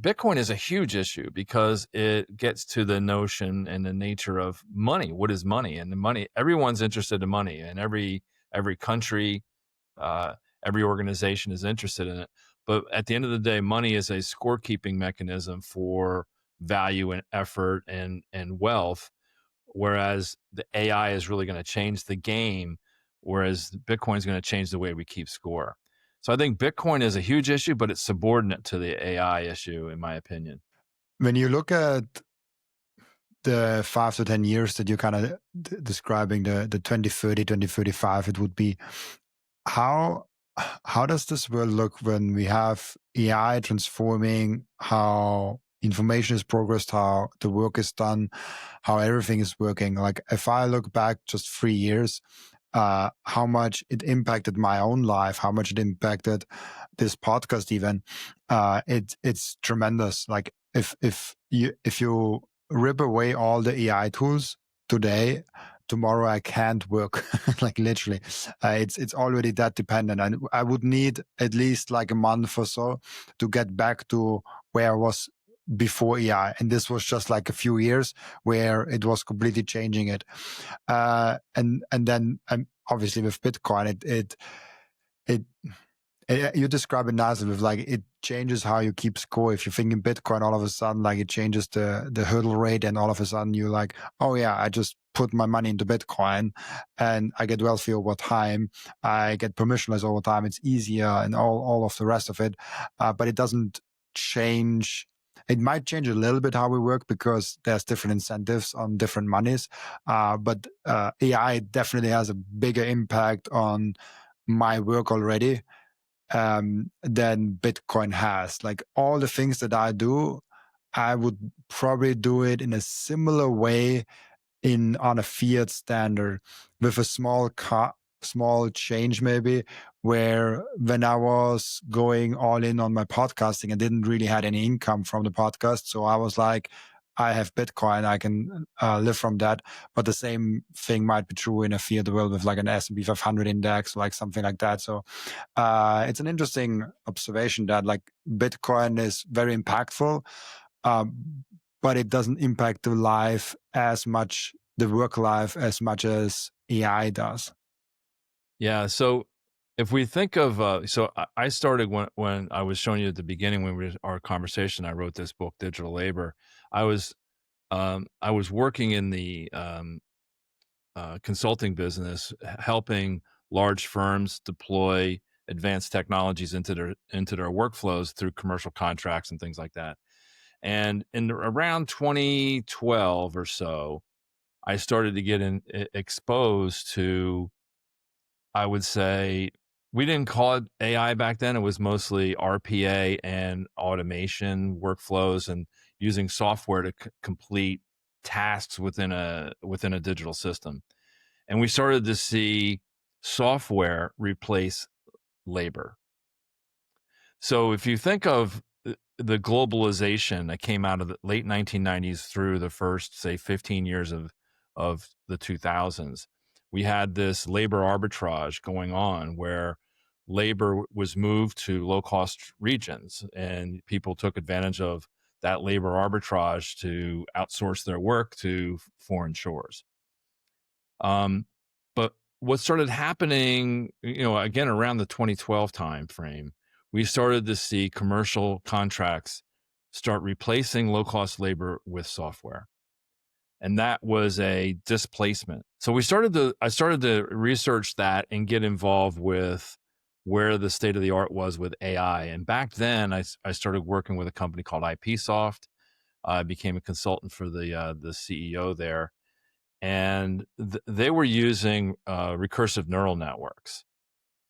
Bitcoin is a huge issue because it gets to the notion and the nature of money. What is money? And the money, everyone's interested in money, and every country, uh, every organization is interested in it. But at the end of the day, money is a scorekeeping mechanism for value and effort and wealth. Whereas the AI is really going to change the game, whereas Bitcoin is going to change the way we keep score. So I think Bitcoin is a huge issue, but it's subordinate to the AI issue, in my opinion. When you look at the 5 to 10 years that you're kind of describing, the 2030, 2035, it would be, how does this world look when we have AI transforming how information is progressed, how the work is done, how everything is working? Like, if I look back just 3 years, how much it impacted my own life, how much it impacted this podcast even, it's tremendous. Like, if you rip away all the AI tools today, tomorrow I can't work. Like, literally, it's already that dependent, and I would need at least like a month or so to get back to where I was before AI, and this was just like a few years where it was completely changing it. And then obviously with Bitcoin, it you describe it nicely with, like, it changes how you keep score. If you think in Bitcoin, all of a sudden, like, it changes the hurdle rate, and all of a sudden you're like, oh yeah, I just put my money into Bitcoin and I get wealthy over time. I get permissionless over time. It's easier and all of the rest of it. But it doesn't change. It might change a little bit how we work because there's different incentives on different monies. But AI definitely has a bigger impact on my work already than Bitcoin has. Like, all the things that I do, I would probably do it in a similar way on a fiat standard, with a small change maybe, where when I was going all in on my podcasting, I didn't really had any income from the podcast. So I was like, I have Bitcoin, I can live from that. But the same thing might be true in a fiat world with like an S&P 500 index, like something like that. So it's an interesting observation that, like, Bitcoin is very impactful, but it doesn't impact the life as much, the work life, as much as AI does. Yeah. So if we think of, so I started when I was showing you at the beginning, when our conversation, I wrote this book, Digital Labor. I was working in the consulting business, helping large firms deploy advanced technologies into their workflows through commercial contracts and things like that. And in around 2012 or so, I started to get exposed to, I would say, we didn't call it AI back then. It was mostly RPA and automation workflows and using software to complete tasks within a digital system. And we started to see software replace labor. So if you think of the globalization that came out of the late 1990s through the first, say, 15 years of the 2000s, we had this labor arbitrage going on where labor was moved to low-cost regions, and people took advantage of that labor arbitrage to outsource their work to foreign shores. But what started happening, again, around the 2012 timeframe, we started to see commercial contracts start replacing low-cost labor with software. And that was a displacement. So I started to research that and get involved with where the state of the art was with AI. And back then I started working with a company called IPsoft. I became a consultant for the CEO there. And they were using recursive neural networks,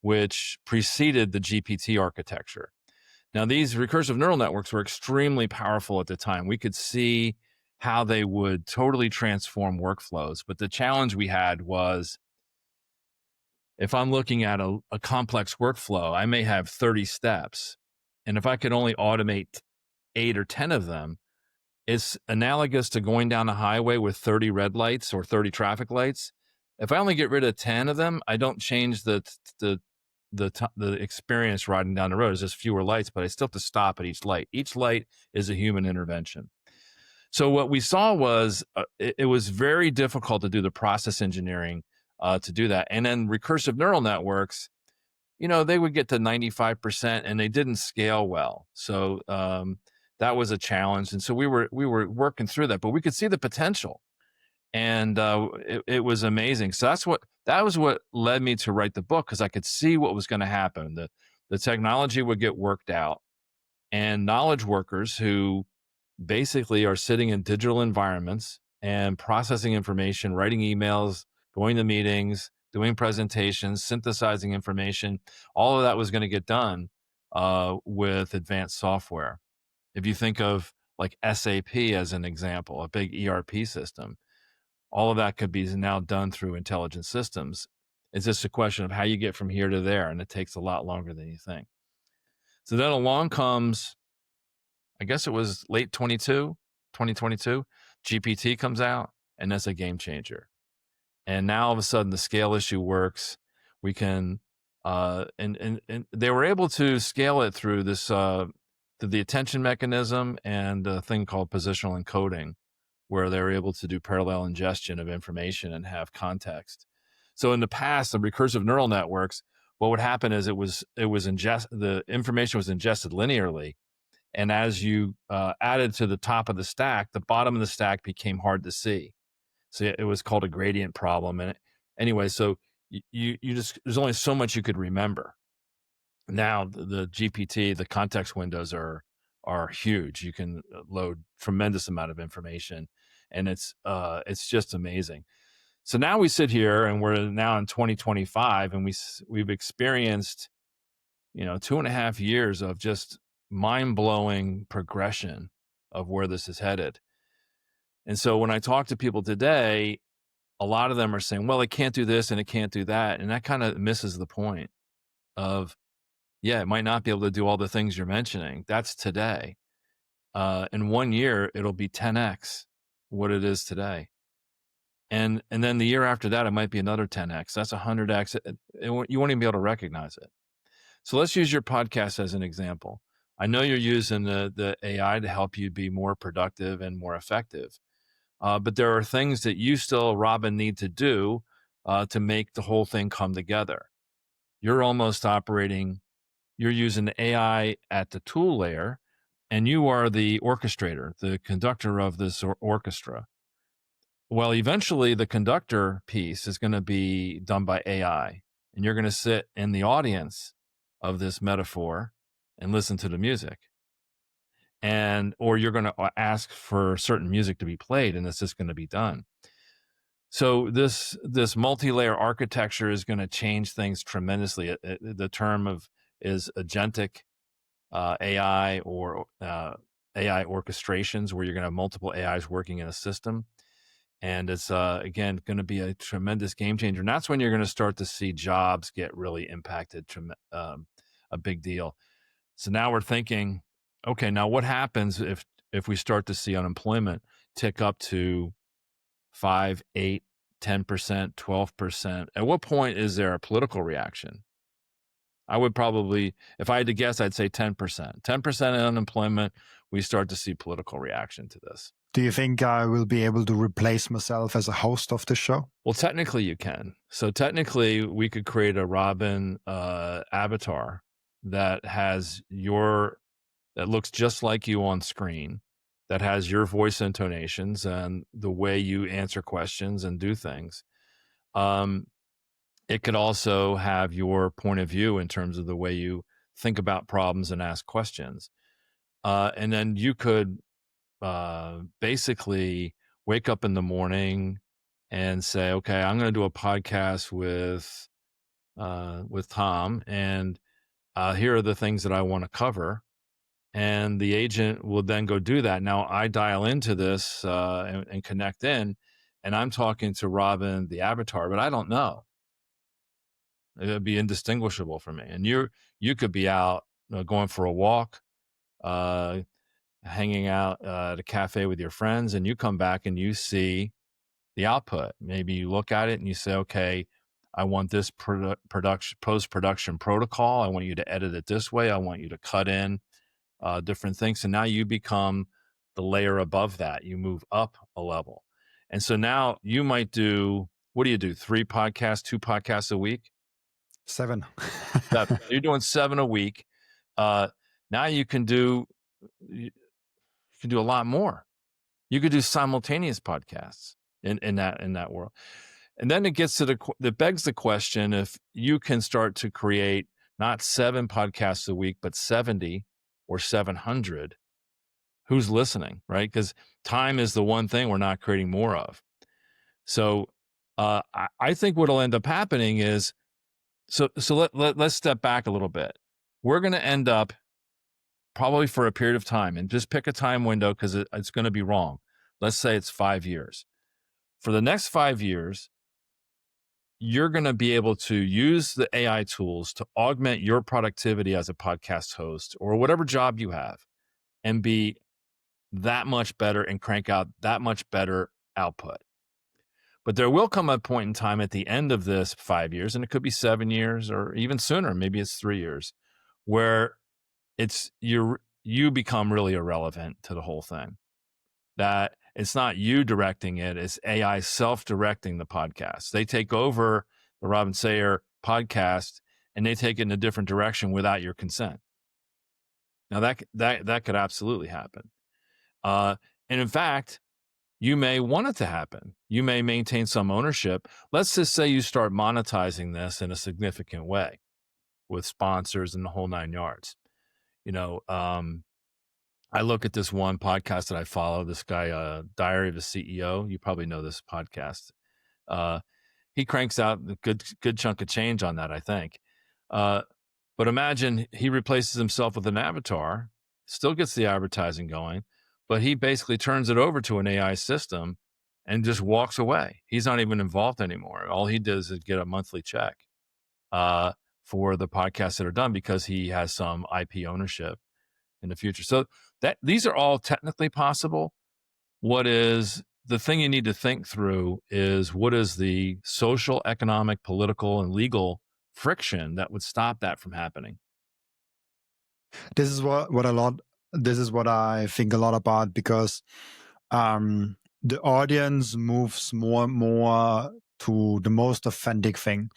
which preceded the GPT architecture. Now, these recursive neural networks were extremely powerful at the time. We could see how they would totally transform workflows. But the challenge we had was, if I'm looking at a complex workflow, I may have 30 steps. And if I could only automate 8 or 10 of them, it's analogous to going down a highway with 30 red lights or 30 traffic lights. If I only get rid of 10 of them, I don't change the the experience riding down the road is just fewer lights, but I still have to stop at each light. Each light is a human intervention. So what we saw was it was very difficult to do the process engineering to do that. And then recursive neural networks, they would get to 95% and they didn't scale well. So that was a challenge. And so we were working through that, but we could see the potential, and it was amazing. So that was what led me to write the book, because I could see what was going to happen. The technology would get worked out, and knowledge workers who basically are sitting in digital environments and processing information, writing emails, going to meetings, doing presentations, synthesizing information. All of that was going to get done with advanced software. If you think of like SAP as an example, a big ERP system, all of that could be now done through intelligent systems. It's just a question of how you get from here to there, and it takes a lot longer than you think. So then along comes, I guess it was late 2022, GPT comes out, and that's a game changer. And now all of a sudden the scale issue works. We can, and they were able to scale it through this, through the attention mechanism and a thing called positional encoding, where they were able to do parallel ingestion of information and have context. So in the past, the recursive neural networks, what would happen is the information was ingested linearly, and as you added to the top of the stack, the bottom of the stack became hard to see. So it was called a gradient problem. And anyway, so you just, there's only so much you could remember. Now the GPT, the context windows are huge. You can load tremendous amount of information, and it's just amazing. So now we sit here and we're now in 2025, and we've experienced 2.5 years of just mind-blowing progression of where this is headed. And so when I talk to people today, a lot of them are saying, well, it can't do this and it can't do that. And that kind of misses the point of, yeah, it might not be able to do all the things you're mentioning. That's today. In 1 year, it'll be 10x what it is today. And then the year after that, it might be another 10x. That's 100x. You won't even be able to recognize it. So let's use your podcast as an example. I know you're using the AI to help you be more productive and more effective. But there are things that you still, Robin, need to do to make the whole thing come together. You're using the AI at the tool layer, and you are the orchestrator, the conductor of this orchestra. Well, eventually the conductor piece is going to be done by AI, and you're going to sit in the audience of this metaphor and listen to the music. Or you're going to ask for certain music to be played, and it's just going to be done. So this multi-layer architecture is going to change things tremendously. The term is agentic AI, or AI orchestrations, where you're going to have multiple AIs working in a system. And it's, again, going to be a tremendous game changer. And that's when you're going to start to see jobs get really impacted, a big deal. So now we're thinking, okay, now what happens if we start to see unemployment tick up to 5, 8, 10%, 12%? At what point is there a political reaction? I would probably, if I had to guess, I'd say 10%. 10% unemployment, we start to see political reaction to this. Do you think I will be able to replace myself as a host of the show? Well, technically you can. So technically we could create a Robin avatar that that looks just like you on screen, that has your voice intonations and the way you answer questions and do things. It could also have your point of view in terms of the way you think about problems and ask questions. And then you could basically wake up in the morning and say, okay, I'm going to do a podcast with Tom, and here are the things that I want to cover. And the agent will then go do that. Now I dial into this and connect in, and I'm talking to Robin, the avatar, but I don't know. It would be indistinguishable from me. And you could be out going for a walk, hanging out at a cafe with your friends, and you come back and you see the output. Maybe you look at it and you say, okay, I want this production post production protocol. I want you to edit it this way. I want you to cut in different things. So now you become the layer above that. You move up a level. And so now you might do, what do you do? 3 podcasts, 2 podcasts a week? 7. 7. You're doing 7 a week. Uh, Now you can do a lot more. You could do simultaneous podcasts in that world. And then it gets to that begs the question, if you can start to create not 7 podcasts a week, but 70 or 700, who's listening, right? Because time is the one thing we're not creating more of. So I think what'll end up happening is, let's step back a little bit. We're going to end up, probably for a period of time, and just pick a time window because it's going to be wrong. Let's say it's 5 years. For the next 5 years, you're going to be able to use the AI tools to augment your productivity as a podcast host or whatever job you have, and be that much better and crank out that much better output. But there will come a point in time at the end of this 5 years, and it could be 7 years or even sooner, maybe it's 3 years, where you become really irrelevant to the whole thing. That it's not you directing it, it's AI self-directing the podcast. They take over the Robin Sayer podcast and they take it in a different direction without your consent. Now that could absolutely happen. And in fact, you may want it to happen. You may maintain some ownership. Let's just say you start monetizing this in a significant way with sponsors and the whole 9 yards. You know, I look at this one podcast that I follow, this guy, Diary of a CEO. You probably know this podcast. Uh, he cranks out a good chunk of change on that, I think. But imagine he replaces himself with an avatar, still gets the advertising going, but he basically turns it over to an AI system and just walks away. He's not even involved anymore. All he does is get a monthly check uh, for the podcasts that are done because he has some IP ownership in the future. So that these are all technically possible. What is the thing you need to think through is, what is the social, economic, political, and legal friction that would stop that from happening? This is what a lot. This is what I think a lot about, because the audience moves more and more to the most authentic thing.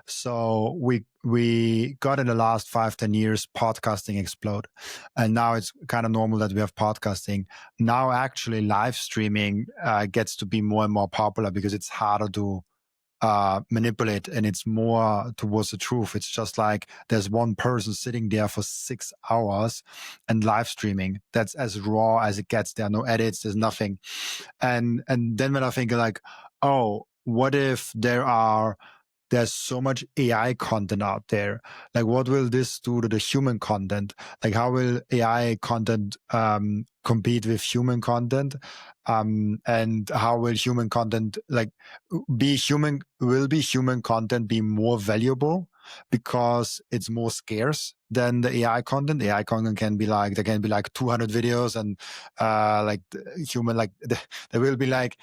So we got in the last 5-10 years podcasting explode, and now it's kind of normal that we have podcasting. Now actually live streaming gets to be more and more popular because it's harder to manipulate, and it's more towards the truth. It's just like there's one person sitting there for 6 hours and live streaming. That's as raw as it gets. There are no edits, there's nothing. And then when I think like, oh, what if there's so much AI content out there. Like, what will this do to the human content? Like, how will AI content compete with human content? And how will human content will be human content be more valuable because it's more scarce than the AI content? The AI content can be like, there can be like 200 videos, and like human, like there will be like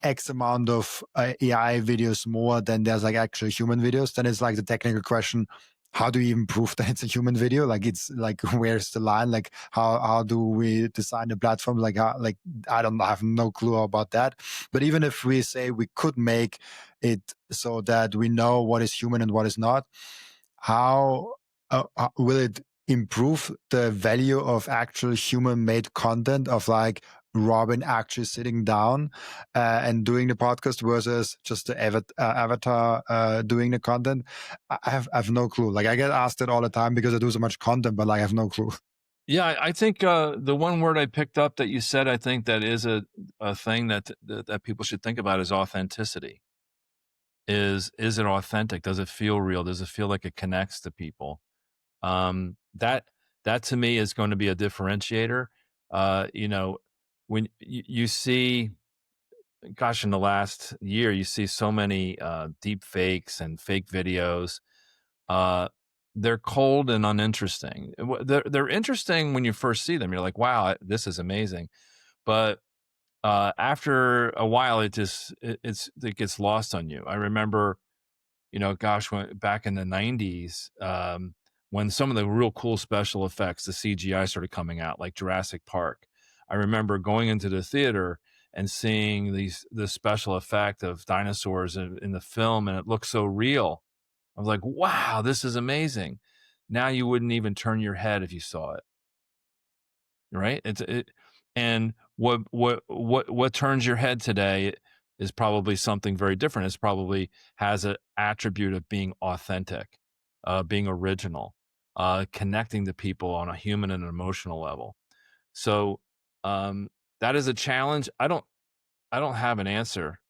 X amount of AI videos more than there's like actual human videos. Then it's like the technical question: how do you even prove that it's a human video? Like, it's like, where's the line? Like, how do we design the platform? Like, I have no clue about that. But even if we say we could make it so that we know what is human and what is not, how will it improve the value of actual human-made content, of like Robin actually sitting down and doing the podcast versus just the avatar doing the content? I have no clue. Like, I get asked it all the time because I do so much content, but like, I have no clue. Yeah, I think the one word I picked up that you said, I think that is a thing that people should think about, is authenticity. Is it authentic? Does it feel real? Does it feel like it connects to people? That to me is going to be a differentiator. You know, when you see, gosh, in the last year, you see so many deep fakes and fake videos. Uh, they're cold and uninteresting. They're interesting when you first see them. You're like, wow, this is amazing. But after a while, it gets lost on you. I remember, gosh, back in the '90s, when some of the real cool special effects, the CGI started coming out, like Jurassic Park. I remember going into the theater and seeing the special effect of dinosaurs in the film, and it looked so real. I was like, "Wow, this is amazing." Now you wouldn't even turn your head if you saw it, right? And what turns your head today is probably something very different. It's probably has an attribute of being authentic, being original, connecting to people on a human and emotional level. So um, that is a challenge. I don't have an answer.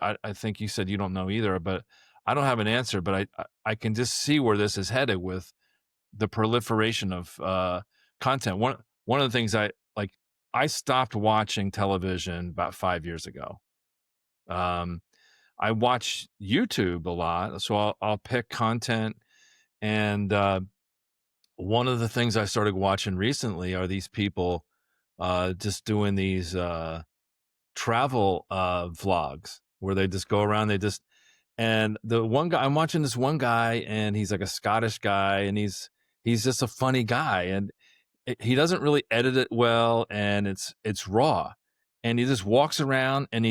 I think you said you don't know either, but I don't have an answer. But I can just see where this is headed with the proliferation of content. One of the things I stopped watching television about 5 years ago. Um, I watch YouTube a lot, so I'll pick content. And one of the things I started watching recently are these people just doing these travel vlogs where they just go around. And the one guy I'm watching, this one guy, and he's like a Scottish guy, and he's just a funny guy, and he doesn't really edit it well, and it's raw. And he just walks around and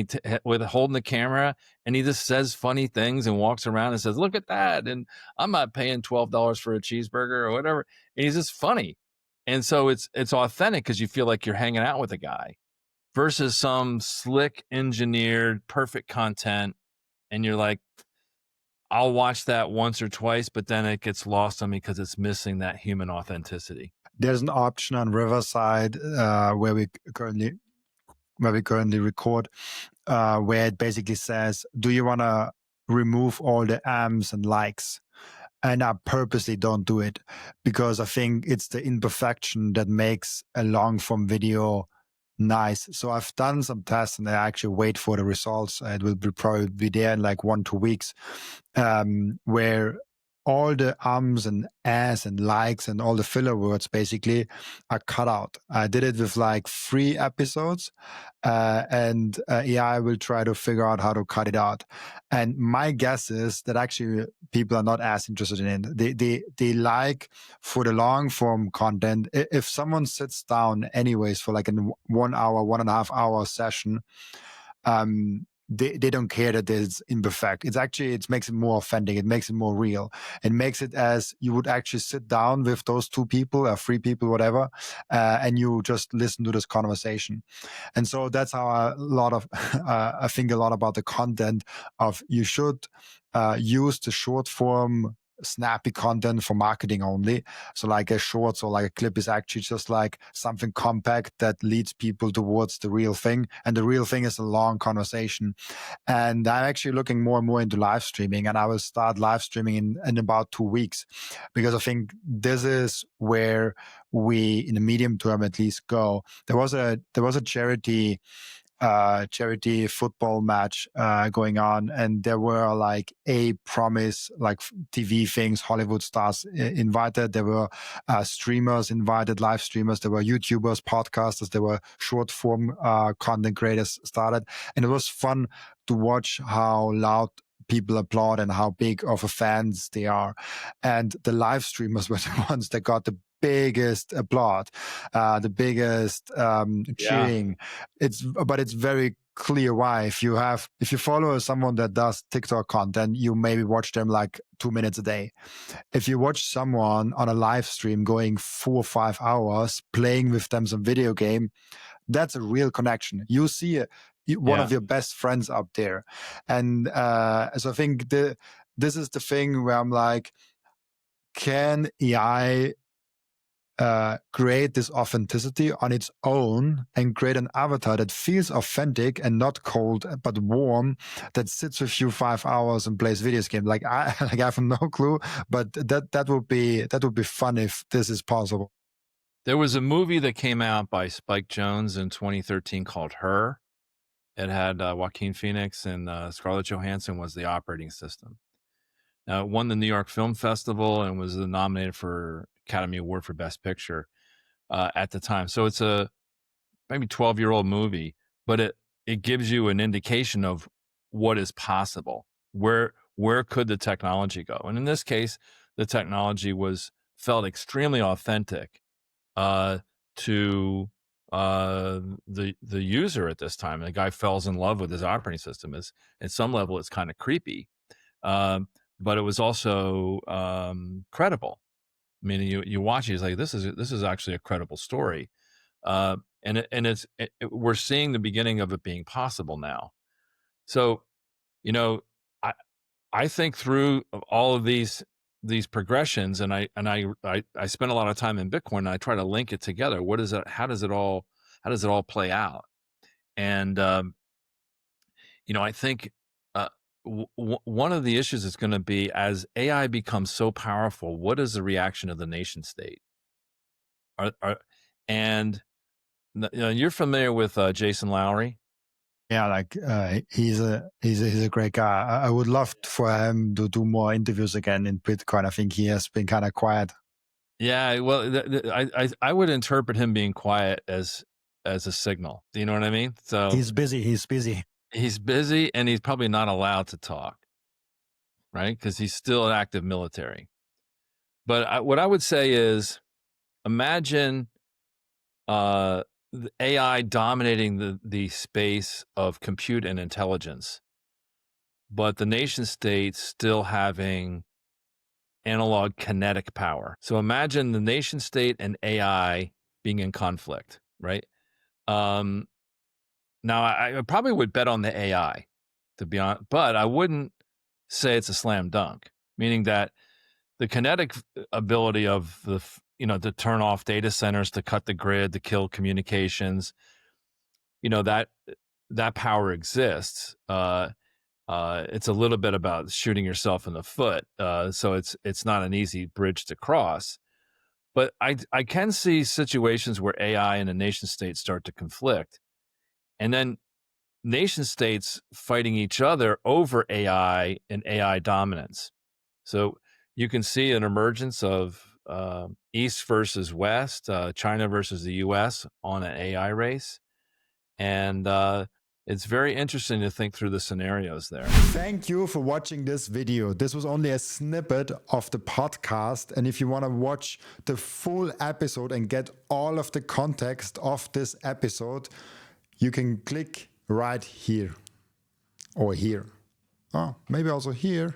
with holding the camera, and he just says funny things and walks around and says, "Look at that!" And I'm not paying $12 for a cheeseburger or whatever. And he's just funny, and so it's authentic because you feel like you're hanging out with a guy versus some slick engineered perfect content, and you're like, I'll watch that once or twice, but then it gets lost on me because it's missing that human authenticity. There's an option on Riverside where we currently record, where it basically says, "Do you want to remove all the ams and likes?" And I purposely don't do it because I think it's the imperfection that makes a long form video nice. So I've done some tests and I actually wait for the results. It will probably be there in like 1 2 weeks, where all the ums and as and likes and all the filler words basically are cut out. I did it with like 3 episodes, and AI will try to figure out how to cut it out. And my guess is that actually people are not as interested in it. They like for the long form content. If someone sits down anyways for like a 1 hour, 1.5 hour session, they don't care that it's imperfect. It makes it more authentic. It makes it more real. It makes it as you would actually sit down with those 2 people or 3 people, whatever, and you just listen to this conversation. And so that's how I think a lot about the content of you should use the short form snappy content for marketing only. So like a short or like a clip is actually just like something compact that leads people towards the real thing. And the real thing is a long conversation. And I'm actually looking more and more into live streaming, and I will start live streaming in about 2 weeks, because I think this is where we, in the medium term at least, go. There was a charity football match going on, and there were like a promise like TV things, Hollywood stars invited. There were streamers invited, live streamers. There were YouTubers, podcasters. There were short form content creators started, and it was fun to watch how loud people applaud and how big of a fans they are. And the live streamers were the ones that got the biggest applaud, the biggest Yeah. cheering. But it's very clear why. If you follow someone that does TikTok content, you maybe watch them like 2 minutes a day. If you watch someone on a live stream going 4 or 5 hours playing with them some video game, that's a real connection. You see one of Yeah. your best friends up there. And so I think this is the thing where I'm like, can AI create this authenticity on its own and create an avatar that feels authentic and not cold but warm, that sits with you 5 hours and plays video games? Like I like I have no clue, but that would be fun if this is possible. There was a movie that came out by Spike Jones in 2013 called Her. It had Joaquin Phoenix, and Scarlett Johansson was the operating system. Now, it won the New York Film Festival and was nominated for Academy Award for Best Picture at the time. So it's a maybe 12-year-old movie, but it gives you an indication of what is possible. Where could the technology go? And in this case, the technology was felt extremely authentic uh, to the user at this time. The guy falls in love with his operating system. Is at some level, it's kind of creepy, um, but it was also credible. Meaning, you watch it, it's like this is actually a credible story, we're seeing the beginning of it being possible now. So, you know, I I think through all of these progressions, and I spend a lot of time in Bitcoin, and I try to link it together. What is it? How does it all play out? And I think one of the issues is going to be as AI becomes so powerful. What is the reaction of the nation state? Are and you're familiar with Jason Lowry? Yeah, like he's a great guy. I would love for him to do more interviews again in Bitcoin. I think he has been kind of quiet. Yeah, well, I would interpret him being quiet as a signal. Do you know what I mean? So He's busy. He's busy. he's busy, and he's probably not allowed to talk, right? Because he's still an active military. But what I would say is, imagine the AI dominating the space of compute and intelligence, but the nation state still having analog kinetic power. So imagine the nation state and AI being in conflict, right? Um, Now, I probably would bet on the AI, to be honest, but I wouldn't say it's a slam dunk, meaning that the kinetic ability of to turn off data centers, to cut the grid, to kill communications, that power exists. It's a little bit about shooting yourself in the foot, so it's not an easy bridge to cross. But I can see situations where AI and a nation state start to conflict, and then nation states fighting each other over AI and AI dominance. So you can see an emergence of East versus West, China versus the US on an AI race. And it's very interesting to think through the scenarios there. Thank you for watching this video. This was only a snippet of the podcast. And if you want to watch the full episode and get all of the context of this episode, you can click right here or here. Oh, maybe also here.